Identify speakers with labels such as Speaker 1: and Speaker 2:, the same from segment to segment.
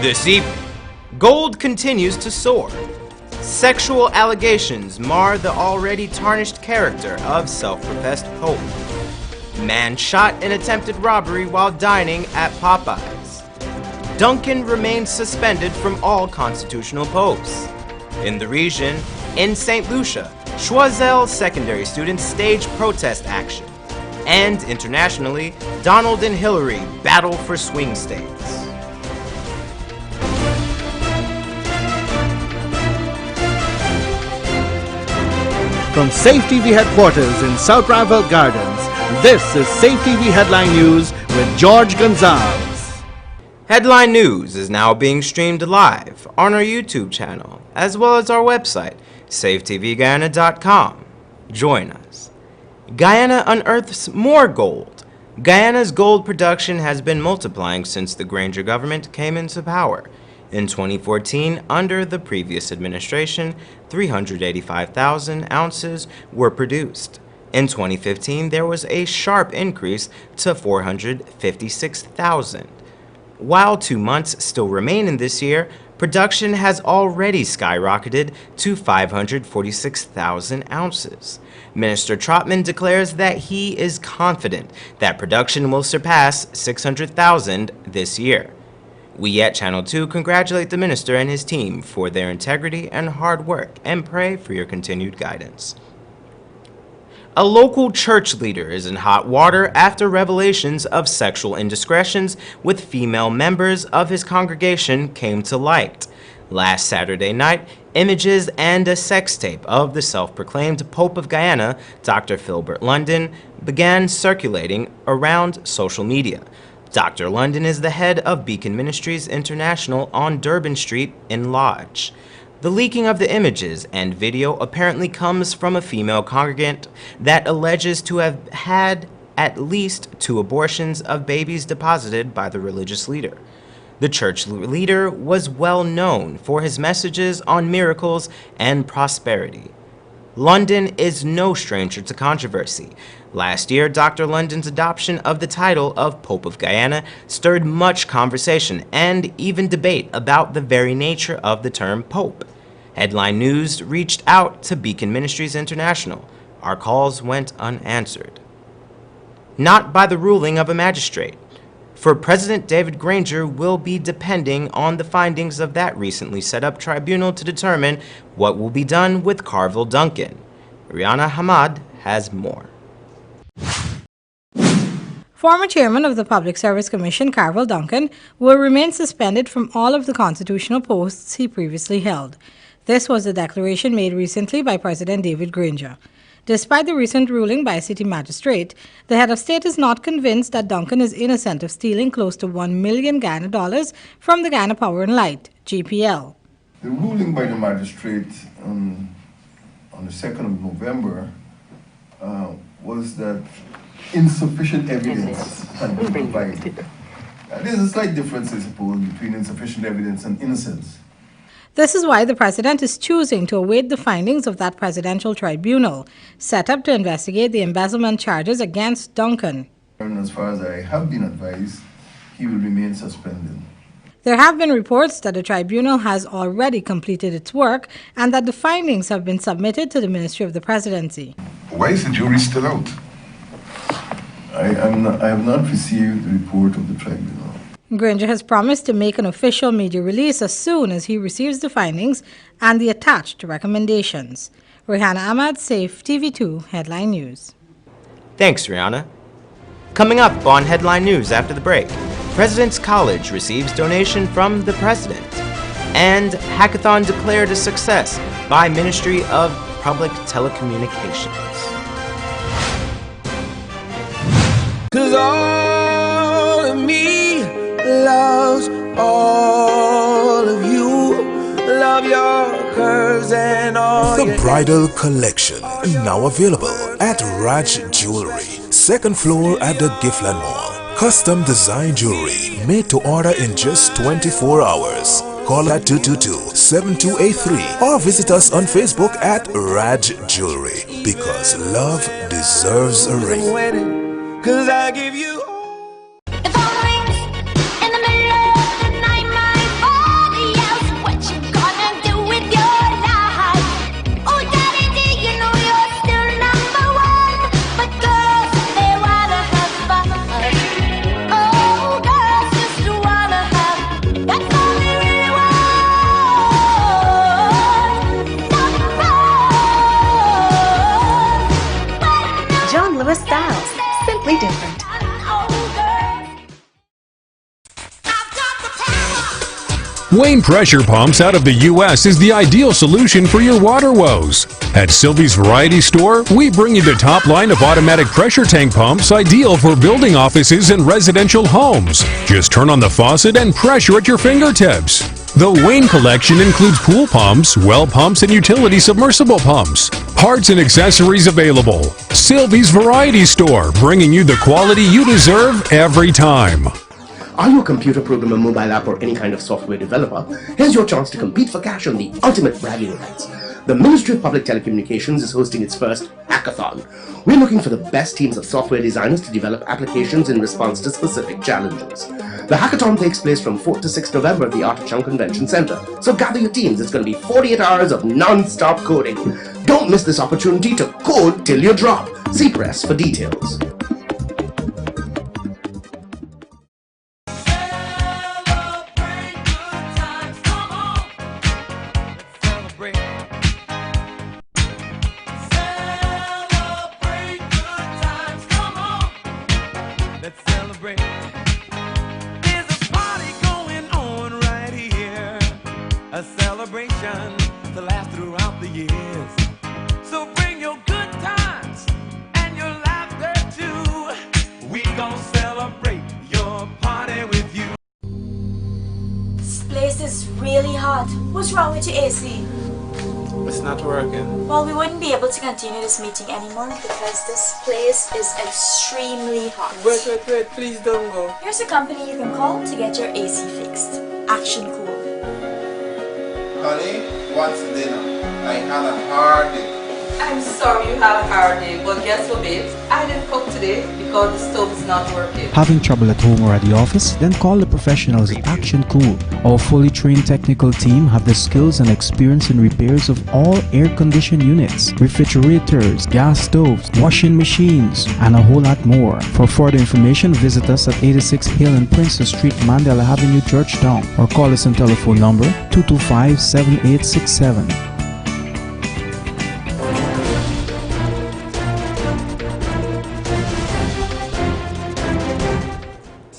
Speaker 1: This evening, gold continues to soar. Sexual allegations mar the already tarnished character of self-professed Pope. Man shot in attempted robbery while dining at Popeyes. Duncan remains suspended from all constitutional posts. In the region, in St. Lucia, Choiseul secondary students stage protest action. And internationally, Donald and Hillary battle for swing states.
Speaker 2: From Safetv headquarters in South Rival Gardens, this is Safetv Headline News with George Gonzalez.
Speaker 1: Headline News is now being streamed live on our YouTube channel, as well as our website, safetvguyana.com. Join us. Guyana unearths more gold. Guyana's gold production has been multiplying since the Granger government came into power. In 2014, under the previous administration, 385,000 ounces were produced. In 2015, there was a sharp increase to 456,000. While 2 months still remain in this year, production has already skyrocketed to 546,000 ounces. Minister Trotman declares that he is confident that production will surpass 600,000 this year. We at Channel 2 congratulate the minister and his team for their integrity and hard work and pray for your continued guidance. A local church leader is in hot water after revelations of sexual indiscretions with female members of his congregation came to light. Last Saturday night, images and a sex tape of the self-proclaimed Pope of Guyana, Dr. Philbert London, began circulating around social media. Dr. London is the head of Beacon Ministries International on Durban Street in Lodge. The leaking of the images and video apparently comes from a female congregant that alleges to have had at least 2 abortions of babies deposited by the religious leader. The church leader was well known for his messages on miracles and prosperity. London is no stranger to controversy. Last year, Dr. London's adoption of the title of Pope of Guyana stirred much conversation and even debate about the very nature of the term Pope. Headline News reached out to Beacon Ministries International. Our calls went unanswered. Not by the ruling of a magistrate. For President David Granger will be depending on the findings of that recently set up tribunal to determine what will be done with Carville Duncan. Rihanna Hamad has more.
Speaker 3: Former chairman of the Public Service Commission, Carville Duncan, will remain suspended from all of the constitutional posts he previously held. This was a declaration made recently by President David Granger. Despite the recent ruling by a city magistrate, the head of state is not convinced that Duncan is innocent of stealing close to $1 million Guyana dollars from the Guyana Power and Light, GPL.
Speaker 4: The ruling by the magistrate on the 2nd of November was that insufficient evidence had been provided. There's a slight difference, I suppose, between insufficient evidence and innocence.
Speaker 3: This is why the president is choosing to await the findings of that presidential tribunal, set up to investigate the embezzlement charges against Duncan.
Speaker 4: And as far as I have been advised, he will remain suspended.
Speaker 3: There have been reports that the tribunal has already completed its work and that the findings have been submitted to the Ministry of the Presidency.
Speaker 5: Why is the jury still out?
Speaker 4: I have not received the report of the tribunal.
Speaker 3: Granger has promised to make an official media release as soon as he receives the findings and the attached recommendations. Rihanna Ahmad, Safetv 2 Headline News.
Speaker 1: Thanks, Rihanna. Coming up on Headline News after the break, President's College receives donation from the President, and Hackathon declared a success by Ministry of Public Telecommunications.
Speaker 6: 'Cause all of me loves all of you. Love your curves and all
Speaker 7: The bridal collection now available at Raj Jewelry, 2nd floor at the Giftland Mall. Custom design jewelry made to order in just 24 hours. Call at 222-7283 or visit us on Facebook at Raj Jewelry, because love deserves a ring.
Speaker 6: 'Cause I give you
Speaker 8: The phone rings in the middle of the night, my phone. completely different.
Speaker 9: Wayne Pressure Pumps out of the U.S. is the ideal solution for your water woes. At Sylvie's Variety Store, we bring you the top line of automatic pressure tank pumps ideal for building offices and residential homes. Just turn on the faucet and pressure at your fingertips. The Wayne collection includes pool pumps, well pumps, and utility submersible pumps. Parts and accessories available. Sylvie's Variety Store, bringing you the quality you deserve every time.
Speaker 10: Are you a computer programmer, mobile app, or any kind of software developer? Here's your chance to compete for cash on the ultimate bragging rights. The Ministry of Public Telecommunications is hosting its first Hackathon. We're looking for the best teams of software designers to develop applications in response to specific challenges. The Hackathon takes place from 4th to 6th November at the Artichoke Convention Center. So gather your teams. It's going to be 48 hours of non-stop coding. Don't miss this opportunity to code till you drop. See press for details.
Speaker 6: A celebration to last throughout the years. So bring your good times and your laughter too. We gon' celebrate your party with you.
Speaker 8: This place is really hot. What's wrong with your AC?
Speaker 1: It's not working.
Speaker 8: Well, we wouldn't be able to continue this meeting anymore because this place is extremely hot.
Speaker 6: Wait, please don't go.
Speaker 8: Here's a company you can call to get your AC fixed. Action Cool.
Speaker 11: Honey, what's dinner? I had a hard day.
Speaker 12: I'm sorry you had a hard day, but guess what, babes? I didn't cook today because the stove is not working.
Speaker 13: Having trouble at home or at the office? Then call the professionals at Action Cool. Our fully trained technical team have the skills and experience in repairs of all air-conditioned units, refrigerators, gas stoves, washing machines, and a whole lot more. For further information, visit us at 86 Hill and Princess Street, Mandela Avenue, Georgetown, or call us on telephone number 225-7867.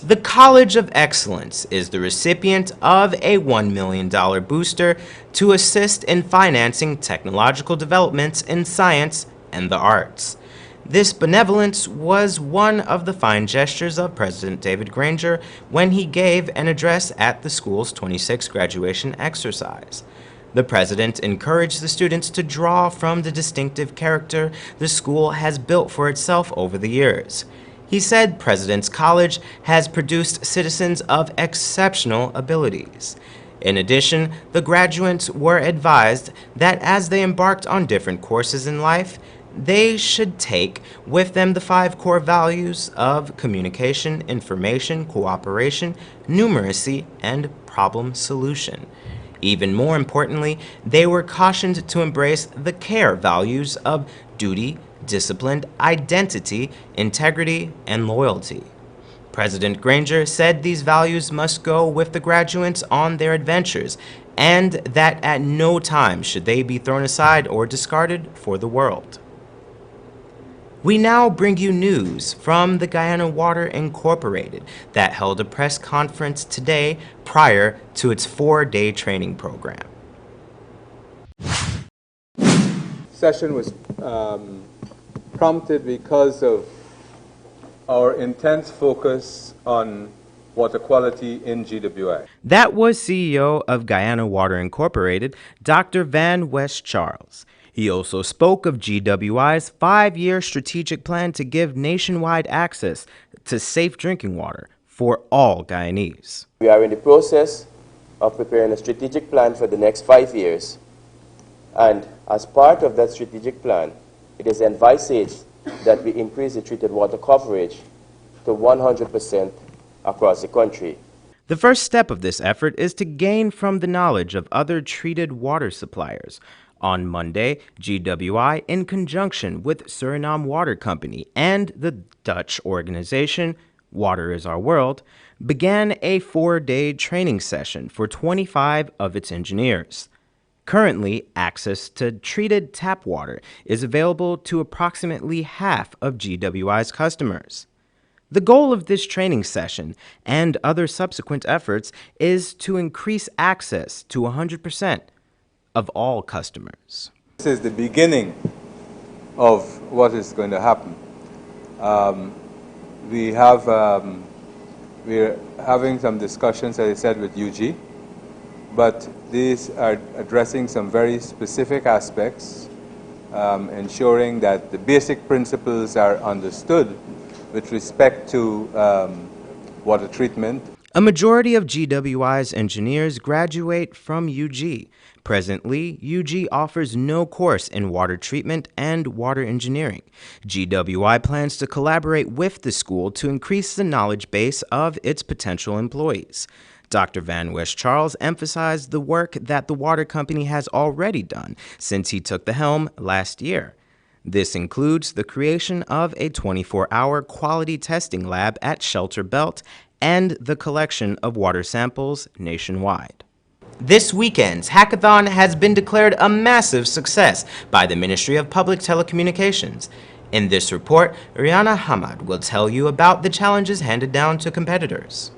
Speaker 1: The College of Excellence is the recipient of a $1 million booster to assist in financing technological developments in science and the arts. This benevolence was one of the fine gestures of President David Granger when he gave an address at the school's 26th graduation exercise. The president encouraged the students to draw from the distinctive character the school has built for itself over the years. He said President's College has produced citizens of exceptional abilities. In addition, the graduates were advised that as they embarked on different courses in life, they should take with them the 5 core values of communication, information, cooperation, numeracy, and problem solution. Even more importantly, they were cautioned to embrace the care values of duty, discipline, identity, integrity, and loyalty. President Granger said these values must go with the graduates on their adventures, and that at no time should they be thrown aside or discarded for the world. We now bring you news from the Guyana Water Incorporated that held a press conference today prior to its 4-day training program.
Speaker 14: Session was prompted because of our intense focus on water quality in GWI.
Speaker 1: That was CEO of Guyana Water Incorporated, Dr. Van West Charles. He also spoke of GWI's 5-year strategic plan to give nationwide access to safe drinking water for all Guyanese.
Speaker 15: We are in the process of preparing a strategic plan for the next 5 years. And as part of that strategic plan, it is envisaged that we increase the treated water coverage to 100% across the country.
Speaker 1: The first step of this effort is to gain from the knowledge of other treated water suppliers. On Monday, GWI, in conjunction with Suriname Water Company and the Dutch organization Water is Our World, began a 4-day training session for 25 of its engineers. Currently, access to treated tap water is available to approximately half of GWI's customers. The goal of this training session and other subsequent efforts is to increase access to 100% of all customers.
Speaker 14: This is the beginning of what is going to happen. We're having some discussions, as I said, with UG, but these are addressing some very specific aspects, ensuring that the basic principles are understood with respect to water treatment.
Speaker 1: A majority of GWI's engineers graduate from UG. Presently, UG offers no course in water treatment and water engineering. GWI plans to collaborate with the school to increase the knowledge base of its potential employees. Dr. Van West Charles emphasized the work that the water company has already done since he took the helm last year. This includes the creation of a 24-hour quality testing lab at Shelter Belt and the collection of water samples nationwide. This weekend's hackathon has been declared a massive success by the Ministry of Public Telecommunications. In this report, Rihanna Hamad will tell you about the challenges handed down to competitors.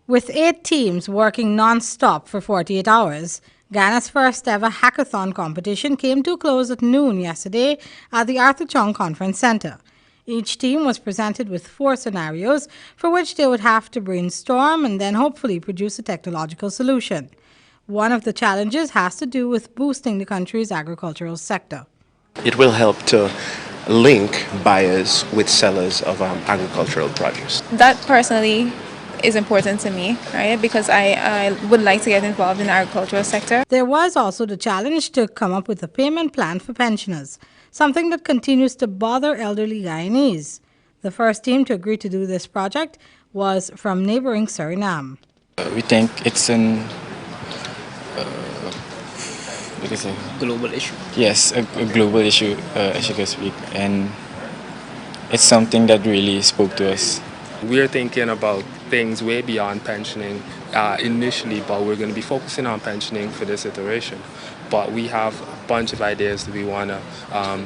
Speaker 3: With 8 teams working non-stop for 48 hours, Ghana's first ever hackathon competition came to a close at noon yesterday at the Arthur Chong Conference Center. Each team was presented with 4 scenarios for which they would have to brainstorm and then hopefully produce a technological solution. One of the challenges has to do with boosting the country's agricultural sector.
Speaker 10: It will help to link buyers with sellers of agricultural produce.
Speaker 16: That personally is important to me, right? Because I would like to get involved in the agricultural sector.
Speaker 3: There was also the challenge to come up with a payment plan for pensioners, something that continues to bother elderly Guyanese. The first team to agree to do this project was from neighboring Suriname.
Speaker 17: We think it's an global issue. Yes, a global issue, as you can speak, and it's something that really spoke to us.
Speaker 18: We're thinking about things way beyond pensioning initially, but we're going to be focusing on pensioning for this iteration. But we have a bunch of ideas that we want to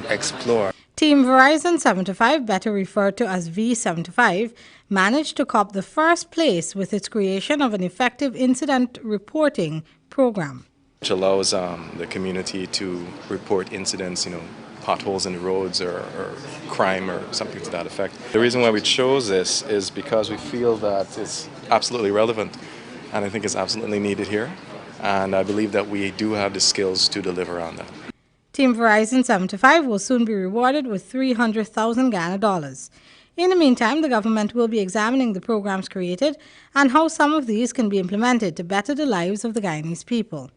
Speaker 18: explore.
Speaker 3: Team Verizon 75, better referred to as V75, managed to cop the first place with its creation of an effective incident reporting program,
Speaker 19: which allows the community to report incidents, potholes in the roads or crime or something to that effect. The reason why we chose this is because we feel that it's absolutely relevant, and I think it's absolutely needed here, and I believe that we do have the skills to deliver on that.
Speaker 3: Team Verizon 75 will soon be rewarded with 300,000 Ghana dollars. In the meantime, the government will be examining the programs created and how some of these can be implemented to better the lives of the Guyanese people.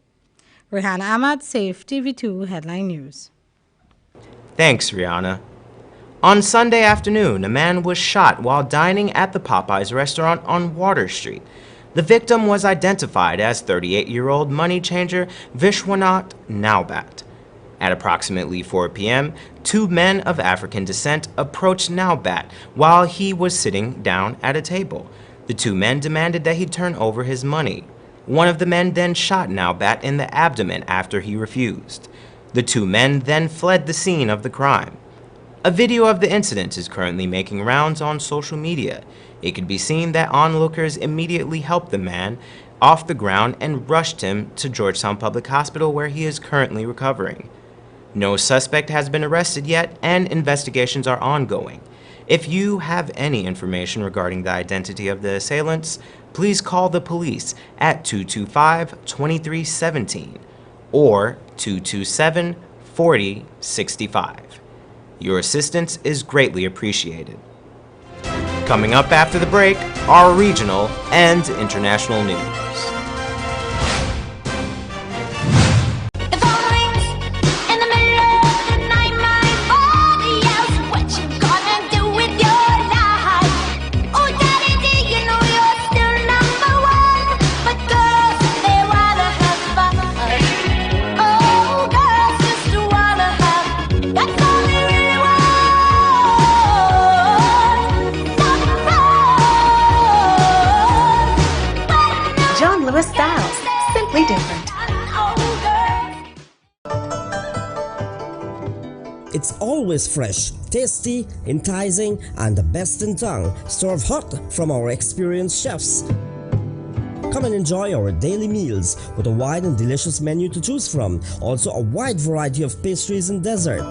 Speaker 3: Rihanna Ahmad, Safetv 2 Headline News.
Speaker 1: Thanks, Rihanna. On Sunday afternoon, a man was shot while dining at the Popeyes restaurant on Water Street. The victim was identified as 38-year-old money changer Vishwanath Naubat. At approximately 4 p.m., 2 men of African descent approached Naubat while he was sitting down at a table. The 2 men demanded that he turn over his money. One of the men then shot Naubat in the abdomen after he refused. The 2 men then fled the scene of the crime. A video of the incident is currently making rounds on social media. It could be seen that onlookers immediately helped the man off the ground and rushed him to Georgetown Public Hospital, where he is currently recovering. No suspect has been arrested yet, and investigations are ongoing. If you have any information regarding the identity of the assailants, please call the police at 225-2317 or 227-4065. Your assistance is greatly appreciated. Coming up after the break, our regional and international news.
Speaker 20: It's always fresh, tasty, enticing, and the best in town, served hot from our experienced chefs. Come and enjoy our daily meals with a wide and delicious menu to choose from. Also a wide variety of pastries and dessert.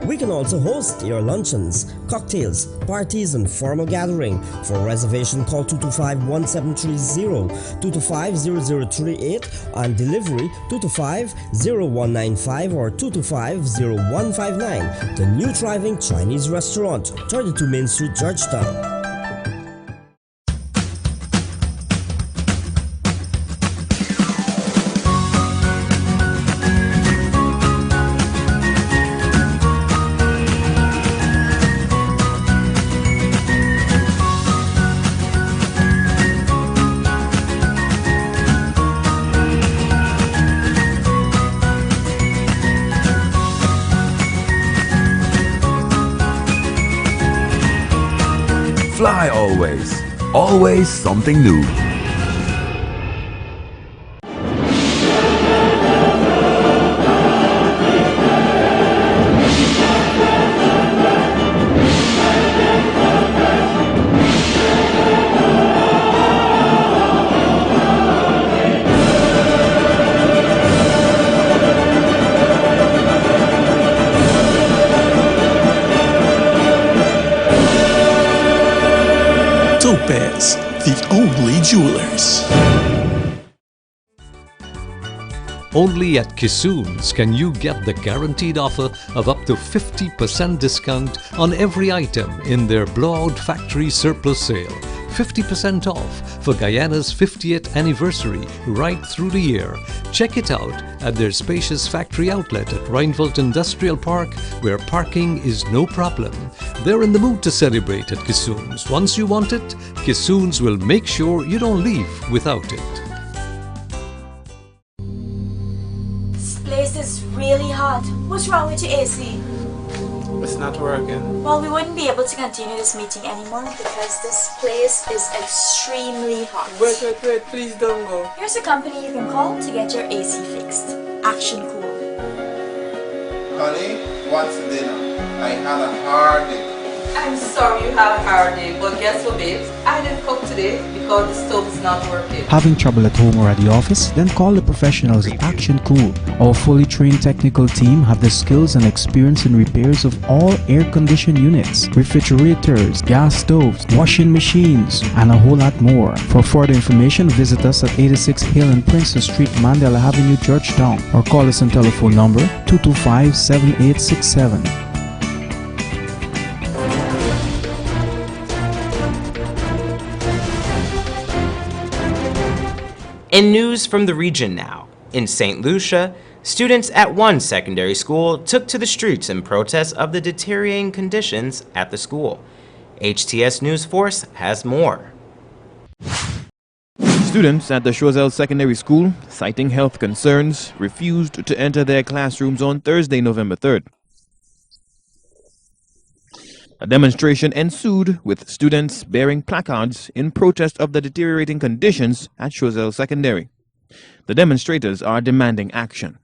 Speaker 20: We can also host your luncheons, cocktails, parties, and formal gathering. For reservation, call 225-1730, 225-0038, and delivery 225-0195 or 225-0159. The new thriving Chinese restaurant, 32 Main Street, Georgetown.
Speaker 21: Fly always. Always something new.
Speaker 22: Topaz, the only jewelers.
Speaker 23: Only at Kissoon's can you get the guaranteed offer of up to 50% discount on every item in their blowout factory surplus sale. 50% off for Guyana's 50th anniversary right through the year. Check it out at their spacious factory outlet at Reinfeldt Industrial Park, where parking is no problem. They're in the mood to celebrate at Kissoon's. Once you want it, Kissoon's will make sure you don't leave without it.
Speaker 8: This place is really hot. What's wrong with your AC?
Speaker 24: It's not working.
Speaker 8: Well, we wouldn't be able to continue this meeting anymore because this place is extremely hot.
Speaker 24: Wait, please don't go.
Speaker 8: Here's a company you can call to get your AC fixed. Action Cool.
Speaker 11: Honey, what's dinner? I had a hard day.
Speaker 12: I'm sorry you had a hard day, but guess what, babes? I didn't cook today because the stove is not working.
Speaker 13: Having trouble at home or at the office? Then call the professionals at Action Cool. Our fully trained technical team have the skills and experience in repairs of all air-conditioned units, refrigerators, gas stoves, washing machines, and a whole lot more. For further information, visit us at 86 Hill and Princess Street, Mandela Avenue, Georgetown, or call us on telephone number 225-7867.
Speaker 1: In news from the region now, in St. Lucia, students at one secondary school took to the streets in protest of the deteriorating conditions at the school. HTS News Force has more.
Speaker 25: Students at the Choiseul Secondary School, citing health concerns, refused to enter their classrooms on Thursday, November 3rd. A demonstration ensued with students bearing placards in protest of the deteriorating conditions at Choiseul Secondary. The demonstrators are demanding action.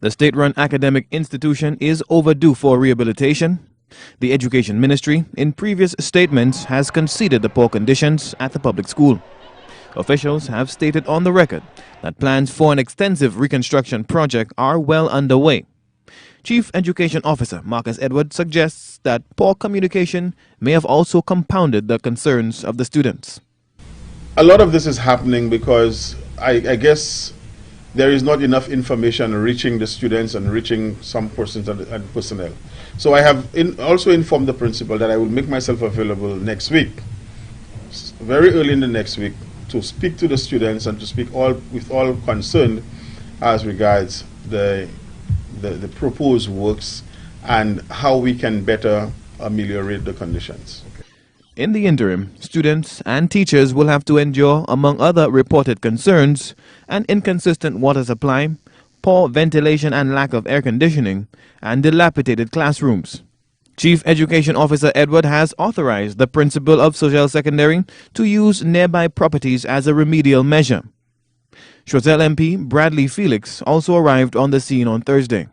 Speaker 25: The state-run academic institution is overdue for rehabilitation. The Education Ministry, in previous statements, has conceded the poor conditions at the public school. Officials have stated on the record that plans for an extensive reconstruction project are well underway. Chief Education Officer Marcus Edward suggests that poor communication may have also compounded the concerns of the students.
Speaker 2: A lot of this is happening because I guess there is not enough information reaching the students and reaching some persons and personnel. So I have also informed the principal that I will make myself available next week, very early in the next week, to speak to the students and to speak with all concerned as regards the proposed works and how we can better ameliorate the conditions.
Speaker 25: In the interim, students and teachers will have to endure, among other reported concerns, an inconsistent water supply, poor ventilation and lack of air conditioning, and dilapidated classrooms. Chief Education Officer Edward has authorized the principal of Social Secondary to use nearby properties as a remedial measure. Choiseul MP Bradley Felix also arrived on the scene on Thursday.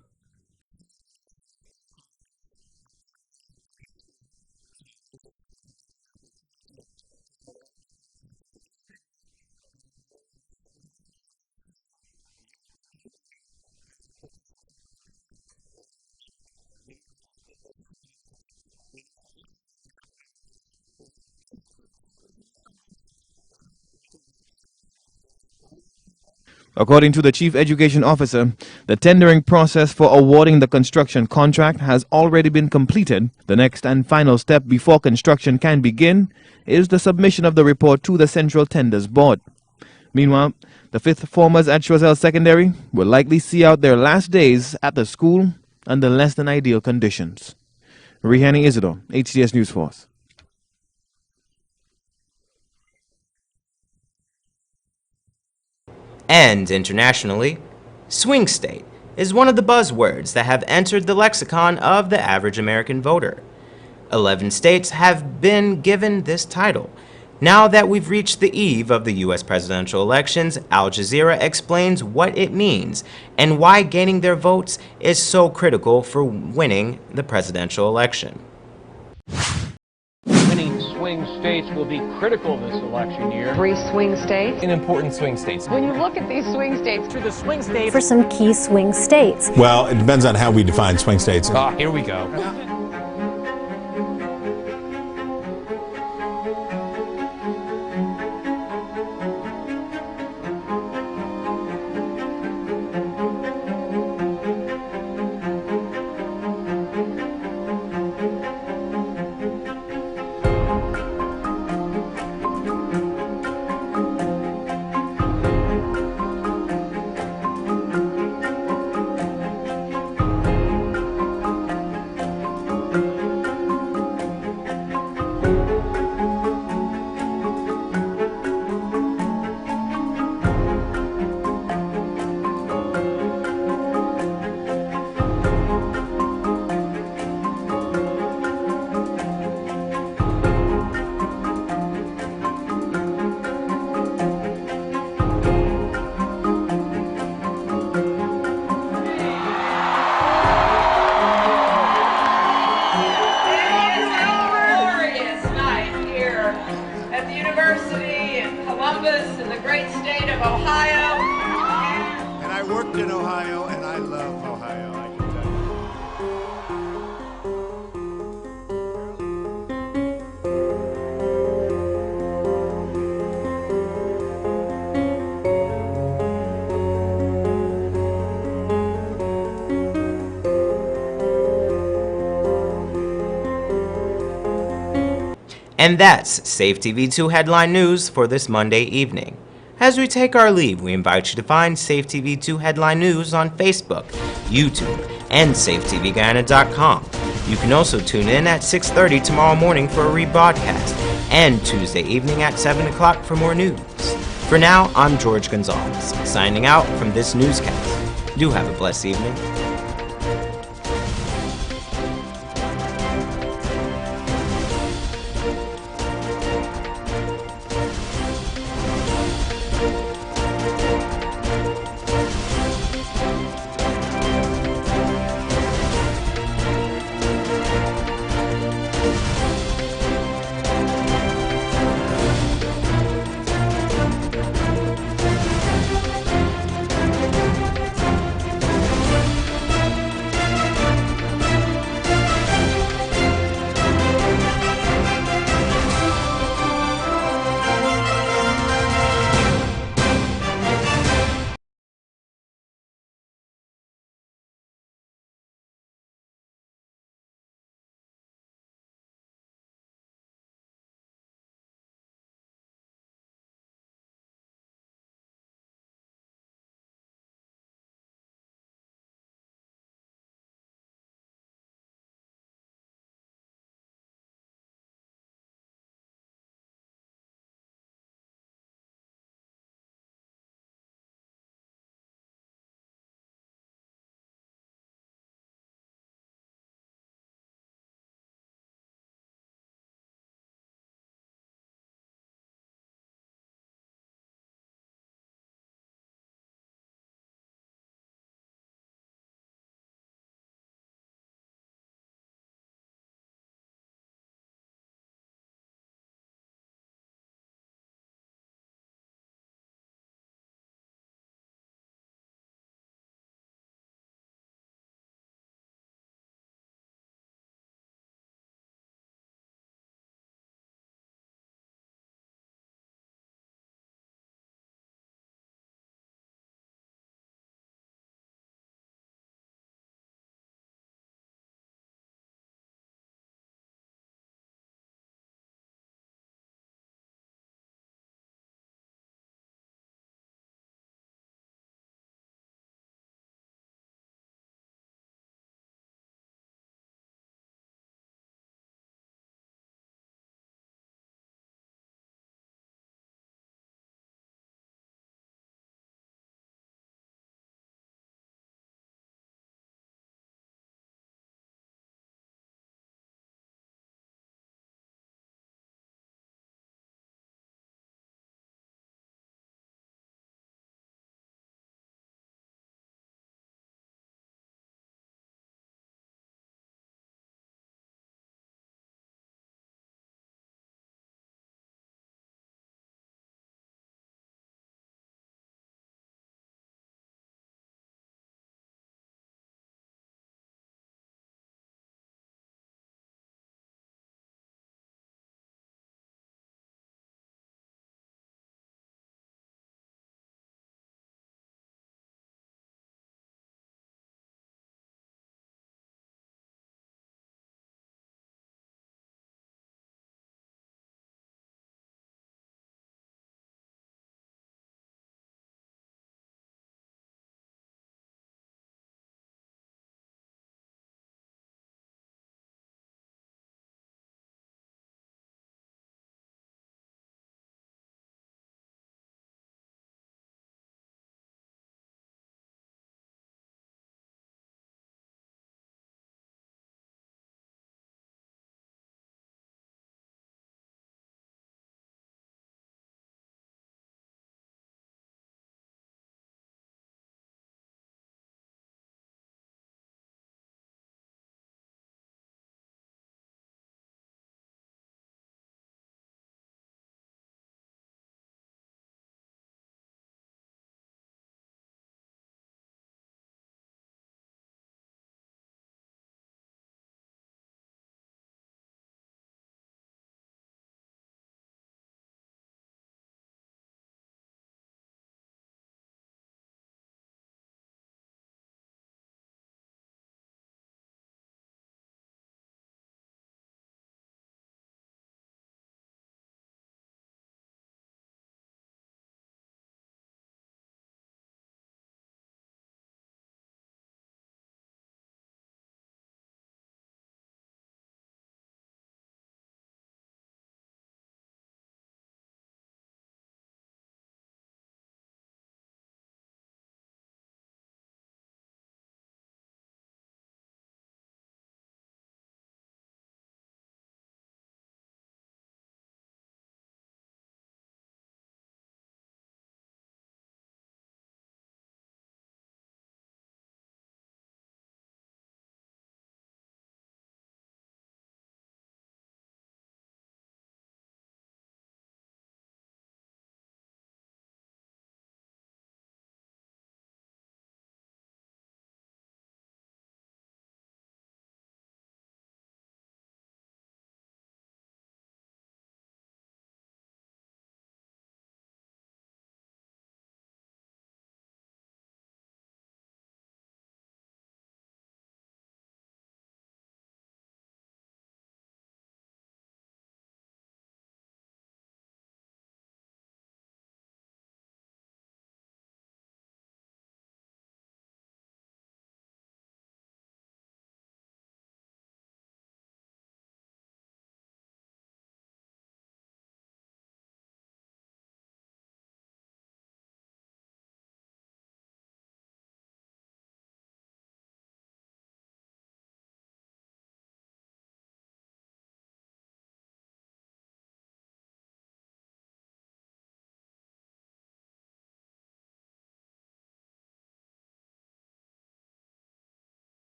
Speaker 25: According to the Chief Education Officer, the tendering process for awarding the construction contract has already been completed. The next and final step before construction can begin is the submission of the report to the Central Tenders Board. Meanwhile, the fifth formers at Choiseul Secondary will likely see out their last days at the school under less than ideal conditions. Rihani Isidore, HTS News Force.
Speaker 1: And internationally, swing state is one of the buzzwords that have entered the lexicon of the average American voter. 11 states have been given this title. Now that we've reached the eve of the U.S. presidential elections, Al Jazeera explains what it means and why gaining their votes is so critical for winning the presidential election.
Speaker 4: Winning swing states will be critical this election year.
Speaker 5: 3 swing states.
Speaker 4: In important swing states.
Speaker 5: When you look at these swing states,
Speaker 4: To the swing states.
Speaker 7: For some key swing states.
Speaker 9: Well, it depends on how we define swing states.
Speaker 4: Here we go.
Speaker 5: In the great state of Ohio.
Speaker 26: And I worked in Ohio, and I love Ohio, I can tell you.
Speaker 1: And that's Safetv 2 headline news for this Monday evening. As we take our leave, we invite you to find Safetv 2 headline news on Facebook, YouTube, and safetvguyana.com. You can also tune in at 6:30 tomorrow morning for a rebroadcast, and Tuesday evening at 7 o'clock for more news. For now, I'm George Gonzalez, signing out from this newscast. Do have a blessed evening.